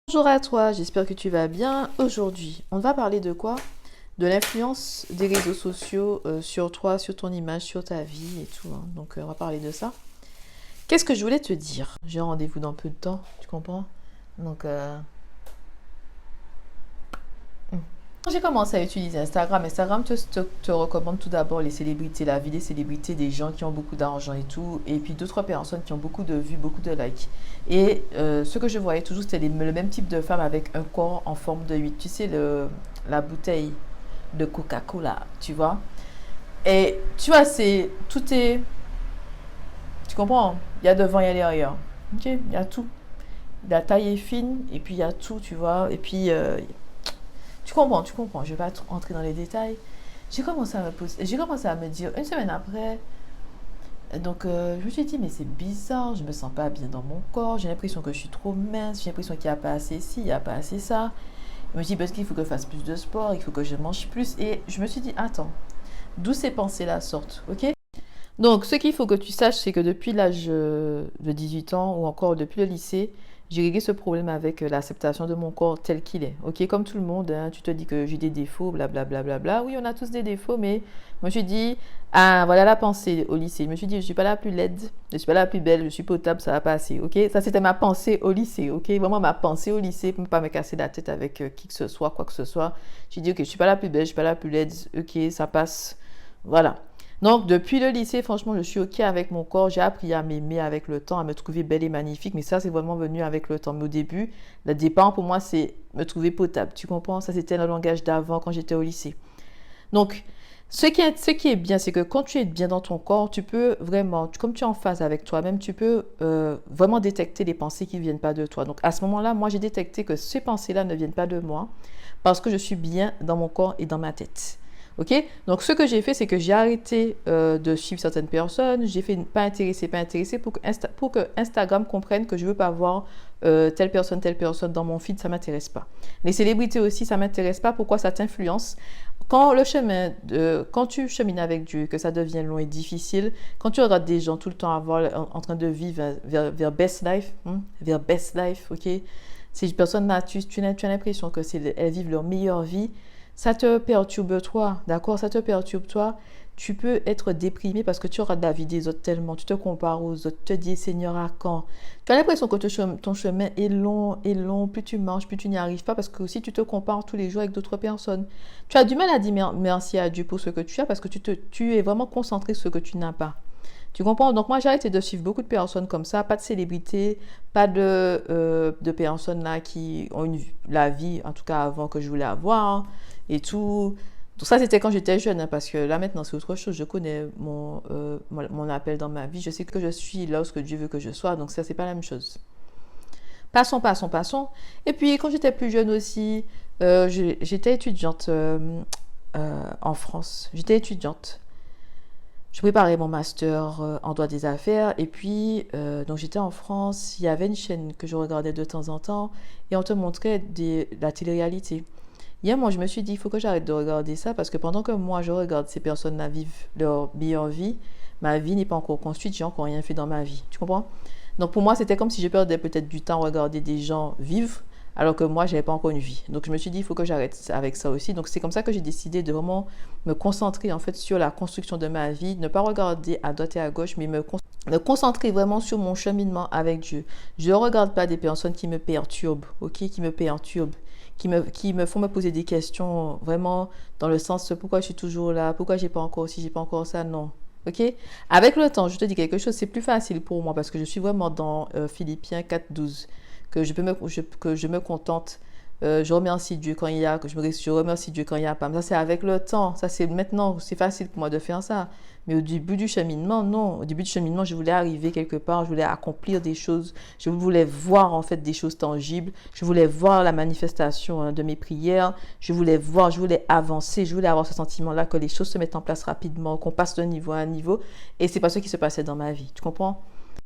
Bonjour à toi, j'espère que tu vas bien. Aujourd'hui, on va parler de quoi? De l'influence des réseaux sociaux sur toi, sur ton image, sur ta vie et tout, hein. Donc, on va parler de ça. Qu'est-ce que je voulais te dire? J'ai un rendez-vous dans peu de temps, tu comprends? Donc, quand j'ai commencé à utiliser Instagram, Instagram te recommande tout d'abord les célébrités, la vie des célébrités, des gens qui ont beaucoup d'argent et tout, et puis d'autres personnes qui ont beaucoup de vues, beaucoup de likes. Et ce que je voyais toujours, c'était le même type de femme avec un corps en forme de 8. Tu sais, la bouteille de Coca-Cola, tu vois. Et tu vois, tout est, tu comprends? Il y a devant, il y a derrière. Ok, il y a tout. La taille est fine, et puis il y a tout, tu vois. Et puis, tu comprends. Je vais pas entrer dans les détails. J'ai commencé à me dire, une semaine après, donc je me suis dit, mais c'est bizarre, je me sens pas bien dans mon corps, j'ai l'impression que je suis trop mince, j'ai l'impression qu'il n'y a pas assez ci, il n'y a pas assez ça. Je me suis dit, parce qu'il faut que je fasse plus de sport, il faut que je mange plus. Et je me suis dit, attends, d'où ces pensées-là sortent, ok? Donc, ce qu'il faut que tu saches, c'est que depuis l'âge de 18 ans ou encore depuis le lycée, j'ai réglé ce problème avec l'acceptation de mon corps tel qu'il est. Ok, comme tout le monde, hein, tu te dis que j'ai des défauts, blablabla. Bla, bla, bla. Oui, on a tous des défauts, mais je me suis dit, ah, voilà la pensée au lycée. Je me suis dit, je ne suis pas la plus laide, je ne suis pas la plus belle, je suis potable, ça va passer. Ok, ça c'était ma pensée au lycée. Ok, vraiment ma pensée au lycée pour ne pas me casser la tête avec qui que ce soit, quoi que ce soit. J'ai dit, ok, je ne suis pas la plus belle, je ne suis pas la plus laide. Ok, ça passe. Voilà. Donc, depuis le lycée, franchement, je suis OK avec mon corps. J'ai appris à m'aimer avec le temps, à me trouver belle et magnifique. Mais ça, c'est vraiment venu avec le temps. Mais au début, le départ, pour moi, c'est me trouver potable. Tu comprends? Ça, c'était le langage d'avant quand j'étais au lycée. Donc, ce qui est bien, c'est que quand tu es bien dans ton corps, tu peux vraiment, comme tu es en phase avec toi-même, tu peux vraiment détecter les pensées qui ne viennent pas de toi. Donc, à ce moment-là, moi, j'ai détecté que ces pensées-là ne viennent pas de moi parce que je suis bien dans mon corps et dans ma tête. Ok? Donc, ce que j'ai fait, c'est que j'ai arrêté de suivre certaines personnes. J'ai fait pas intéressé pour que Instagram comprenne que je ne veux pas voir telle personne dans mon feed, ça ne m'intéresse pas. Les célébrités aussi, ça ne m'intéresse pas. Pourquoi ça t'influence? Quand tu chemines avec Dieu, que ça devient long et difficile, quand tu regardes des gens tout le temps en train de vivre vers best life, vers best life, ok? Ces personnes-là, tu as l'impression que elles vivent leur meilleure vie, ça te perturbe toi, d'accord? Ça te perturbe toi. Tu peux être déprimé parce que tu regardes la vie des autres tellement, tu te compares aux autres, tu te dis Seigneur à quand? Tu as l'impression que ton chemin est long, plus tu marches, plus tu n'y arrives pas parce que aussi tu te compares tous les jours avec d'autres personnes. Tu as du mal à dire merci à Dieu pour ce que tu as parce que tu es vraiment concentré sur ce que tu n'as pas. Tu comprends? Donc moi j'ai arrêté de suivre beaucoup de personnes comme ça, pas de célébrités, pas de personnes là qui ont la vie, en tout cas avant que je voulais avoir et tout. Donc ça c'était quand j'étais jeune, hein, parce que là maintenant c'est autre chose. Je connais mon appel dans ma vie, je sais que je suis là où ce que Dieu veut que je sois, donc ça c'est pas la même chose. Passons, passons, passons. Et puis quand j'étais plus jeune aussi, j'étais étudiante en France. J'étais étudiante. Je préparais mon master en droit des affaires et puis donc j'étais en France, il y avait une chaîne que je regardais de temps en temps et on te montrait la télé-réalité. Hier, moi, je me suis dit, il faut que j'arrête de regarder ça parce que pendant que moi, je regarde ces personnes-là vivre leur meilleure vie, ma vie n'est pas encore construite, j'ai encore rien fait dans ma vie. Tu comprends? Donc pour moi, c'était comme si je perdais peut-être du temps à regarder des gens vivre alors que moi, je n'avais pas encore une vie. Donc je me suis dit, il faut que j'arrête avec ça aussi. Donc c'est comme ça que j'ai décidé de vraiment me concentrer en fait sur la construction de ma vie, ne pas regarder à droite et à gauche, mais me concentrer vraiment sur mon cheminement avec Dieu. Je ne regarde pas des personnes qui me perturbent, ok, qui me perturbent, qui me font me poser des questions vraiment dans le sens pourquoi je suis toujours là, pourquoi j'ai pas encore ci, j'ai pas encore ça, non. Ok? Avec le temps, je te dis quelque chose, c'est plus facile pour moi parce que je suis vraiment dans Philippiens 4:12 que je me contente. Je remercie Dieu quand il y a, je remercie Dieu quand il y a pas. Mais ça, c'est avec le temps. Ça, c'est maintenant. C'est facile pour moi de faire ça. Mais au début du cheminement, non. Au début du cheminement, je voulais arriver quelque part. Je voulais accomplir des choses. Je voulais voir, en fait, des choses tangibles. Je voulais voir la manifestation de mes prières. Je voulais avancer. Je voulais avoir ce sentiment-là que les choses se mettent en place rapidement, qu'on passe d'un niveau à un niveau. Et c'est pas ce qui se passait dans ma vie. Tu comprends?